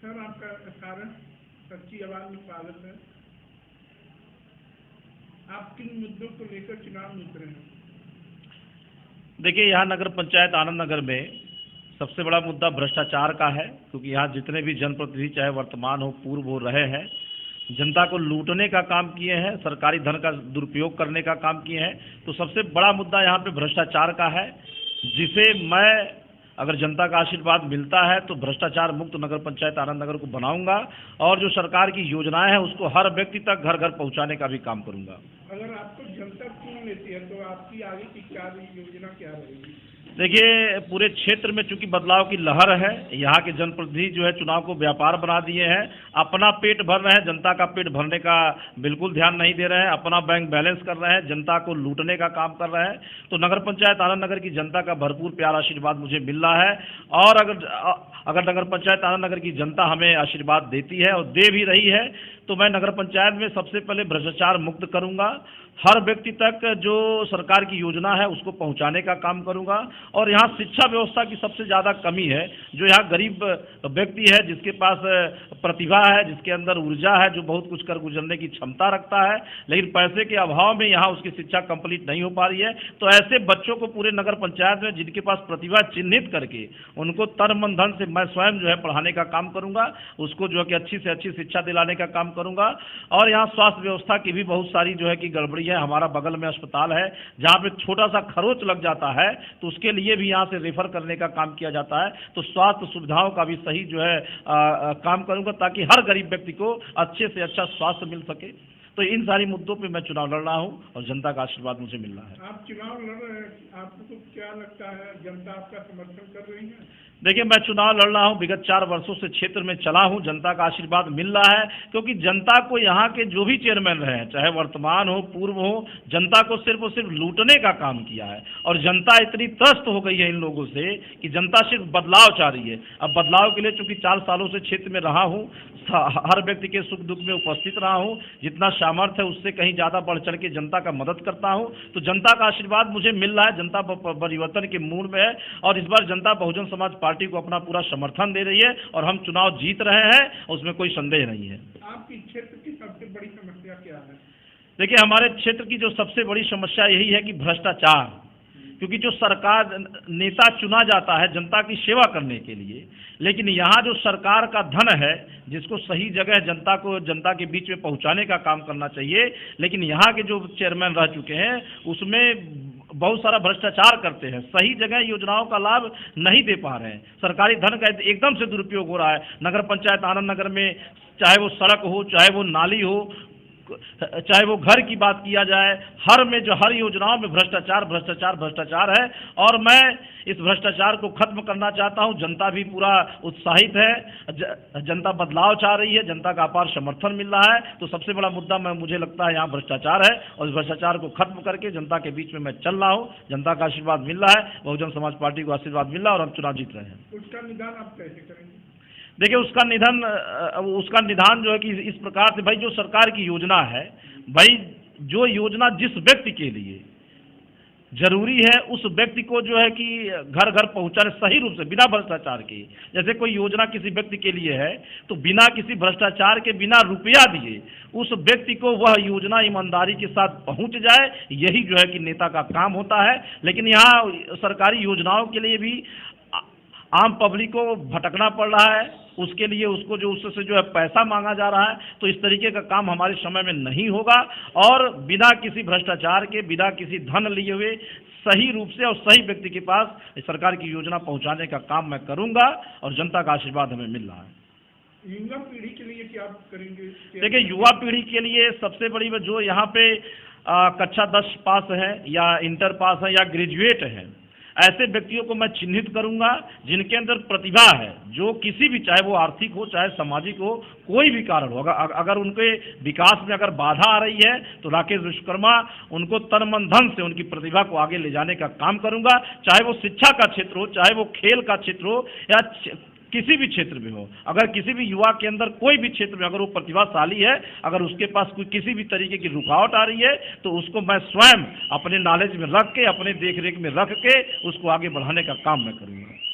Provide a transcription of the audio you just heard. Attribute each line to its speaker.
Speaker 1: Sir आपका कारण सच्ची आवाज में स्वागत है। आप किन मुद्दों को लेकर चुनाव में उतरे हैं?
Speaker 2: देखिए, यहाँ नगर पंचायत आनंद नगर में सबसे बड़ा मुद्दा भ्रष्टाचार का है, क्योंकि यहाँ जितने भी जनप्रतिनिधि चाहे वर्तमान हो पूर्व हो रहे हैं, जनता को लूटने का काम किए हैं, सरकारी धन का दुरुपयोग करने का काम किए हैं। तो सबसे बड़ा मुद्दा यहाँ पे भ्रष्टाचार का है, जिसे मैं अगर जनता का आशीर्वाद मिलता है तो भ्रष्टाचार मुक्त नगर पंचायत आनंद नगर को बनाऊंगा और जो सरकार की योजनाएं हैं उसको हर व्यक्ति तक घर घर पहुंचाने का भी काम करूंगा।
Speaker 1: अगर आपको जनता चुन लेती है तो आपकी आगे की क्या योजना क्या रहेगी?
Speaker 2: देखिए, पूरे क्षेत्र में चूंकि बदलाव की लहर है, यहाँ के जनप्रतिनिधि जो है चुनाव को व्यापार बना दिए हैं, अपना पेट भर रहे हैं, जनता का पेट भरने का बिल्कुल ध्यान नहीं दे रहे हैं, अपना बैंक बैलेंस कर रहे हैं, जनता को लूटने का काम कर रहे हैं। तो नगर पंचायत आनंद नगर की जनता का भरपूर प्यार आशीर्वाद मुझे मिल रहा है और अगर नगर पंचायत आनंद नगर की जनता हमें आशीर्वाद देती है और दे भी रही है तो मैं नगर पंचायत में सबसे पहले भ्रष्टाचार मुक्त करूंगा, हर व्यक्ति तक जो सरकार की योजना है उसको पहुंचाने का काम करूंगा। और यहाँ शिक्षा व्यवस्था की सबसे ज़्यादा कमी है। जो यहाँ गरीब व्यक्ति है, जिसके पास प्रतिभा है, जिसके अंदर ऊर्जा है, जो बहुत कुछ कर गुजरने की क्षमता रखता है, लेकिन पैसे के अभाव में यहाँ उसकी शिक्षा कंप्लीट नहीं हो पा रही है, तो ऐसे बच्चों को पूरे नगर पंचायत में जिनके पास प्रतिभा चिन्हित करके उनको तन मन धन से मैं स्वयं जो है पढ़ाने का काम करूँगा, उसको जो है कि अच्छी से अच्छी शिक्षा दिलाने का काम करूँगा। और यहाँ स्वास्थ्य व्यवस्था की भी बहुत सारी जो है कि गड़बड़ी है। हमारा बगल में अस्पताल है जहाँ पे छोटा सा खरोच लग जाता है तो उसके लिए भी यहाँ से रेफर करने का काम किया जाता है। तो स्वास्थ्य सुविधाओं का भी सही जो है काम करूंगा ताकि हर गरीब व्यक्ति को अच्छे से अच्छा स्वास्थ्य मिल सके। तो इन सारी मुद्दों पे मैं चुनाव लड़ रहा हूँ और जनता का आशीर्वाद मुझे मिल रहा है।
Speaker 1: आप चुनाव लड़ रहे हैं, आपको क्या लगता है जनता आपका समर्थन कर रही है?
Speaker 2: देखिए, मैं चुनाव लड़ रहा हूँ, विगत 4 वर्षों से क्षेत्र में चला हूँ, जनता का आशीर्वाद मिल रहा है, क्योंकि जनता को यहाँ के जो भी चेयरमैन रहे हैं, चाहे वर्तमान हो पूर्व हो, जनता को सिर्फ और सिर्फ लूटने का काम किया है। और जनता इतनी त्रस्त हो गई है इन लोगों से कि जनता सिर्फ बदलाव चाह रही है। अब बदलाव के लिए चूंकि 4 सालों से क्षेत्र में रहा हूँ, हर व्यक्ति के सुख दुख में उपस्थित रहा हूँ, जितना सामर्थ्य है उससे कहीं ज़्यादा बढ़ चढ़ के जनता का मदद करता हूँ। तो जनता का आशीर्वाद मुझे मिल रहा है, जनता परिवर्तन के मूड में है और इस बार जनता बहुजन समाज पार्टी को अपना पूरा समर्थन दे रही है और हम चुनाव जीत रहे हैं, उसमें कोई संदेह नहीं है।
Speaker 1: आपकी क्षेत्र की सबसे बड़ी समस्या क्या है?
Speaker 2: देखिए, हमारे क्षेत्र की जो सबसे बड़ी समस्या यही है कि भ्रष्टाचार, क्योंकि जो सरकार नेता चुना जाता है जनता की सेवा करने के लिए, लेकिन यहाँ जो सरकार का धन है जिसको सही जगह जनता के बीच में पहुँचाने का काम करना चाहिए, लेकिन यहाँ के जो चेयरमैन रह चुके हैं उसमें बहुत सारा भ्रष्टाचार करते हैं, सही जगह योजनाओं का लाभ नहीं दे पा रहे हैं, सरकारी धन का एकदम से दुरुपयोग हो रहा है। नगर पंचायत आनंद नगर में चाहे वो सड़क हो, चाहे वो नाली हो, चाहे वो घर की बात किया जाए, हर योजनाओं में भ्रष्टाचार है और मैं इस भ्रष्टाचार को खत्म करना चाहता हूं। जनता भी पूरा उत्साहित है, जनता बदलाव चाह रही है, जनता का अपार समर्थन मिल रहा है। तो सबसे बड़ा मुद्दा मुझे लगता है यहाँ भ्रष्टाचार है और इस भ्रष्टाचार को खत्म करके जनता के बीच में मैं चल रहा हूँ। जनता का आशीर्वाद मिल रहा है, बहुजन समाज पार्टी को आशीर्वाद मिल रहा है और हम चुनाव जीत रहे हैं।
Speaker 1: उसका निदान आप कैसे करेंगे?
Speaker 2: देखिए, उसका निदान जो है कि इस प्रकार से, भाई जो सरकार की योजना है, भाई जो योजना जिस व्यक्ति के लिए जरूरी है उस व्यक्ति को जो है कि घर घर पहुंचाने सही रूप से, बिना भ्रष्टाचार के। जैसे कोई योजना किसी व्यक्ति के लिए है तो बिना किसी भ्रष्टाचार के, बिना रुपया दिए उस व्यक्ति को वह योजना ईमानदारी के साथ पहुंच जाए, यही जो है कि नेता का काम होता है। लेकिन यहाँ सरकारी योजनाओं के लिए भी आम पब्लिक को भटकना पड़ रहा है, उसके लिए उससे जो है पैसा मांगा जा रहा है। तो इस तरीके का काम हमारे समय में नहीं होगा और बिना किसी भ्रष्टाचार के, बिना किसी धन लिए हुए सही रूप से और सही व्यक्ति के पास सरकार की योजना पहुंचाने का काम मैं करूंगा और जनता का आशीर्वाद हमें मिल रहा है।
Speaker 1: युवा पीढ़ी के लिए क्या करेंगे?
Speaker 2: देखिए, युवा पीढ़ी के लिए सबसे बड़ी जो यहाँ पे कक्षा 10 पास है या इंटर पास है या ग्रेजुएट है, ऐसे व्यक्तियों को मैं चिन्हित करूंगा जिनके अंदर प्रतिभा है, जो किसी भी, चाहे वो आर्थिक हो चाहे सामाजिक हो, कोई भी कारण हो, अगर उनके विकास में अगर बाधा आ रही है तो राकेश विश्वकर्मा उनको तन मन धन से उनकी प्रतिभा को आगे ले जाने का काम करूंगा। चाहे वो शिक्षा का क्षेत्र हो, चाहे वो खेल का क्षेत्र हो या किसी भी क्षेत्र में हो, अगर किसी भी युवा के अंदर कोई भी क्षेत्र में अगर वो प्रतिभाशाली है, अगर उसके पास कोई किसी भी तरीके की रुकावट आ रही है तो उसको मैं स्वयं अपने नॉलेज में रख के, अपने देख रेख में रख के उसको आगे बढ़ाने का काम मैं करूँगा।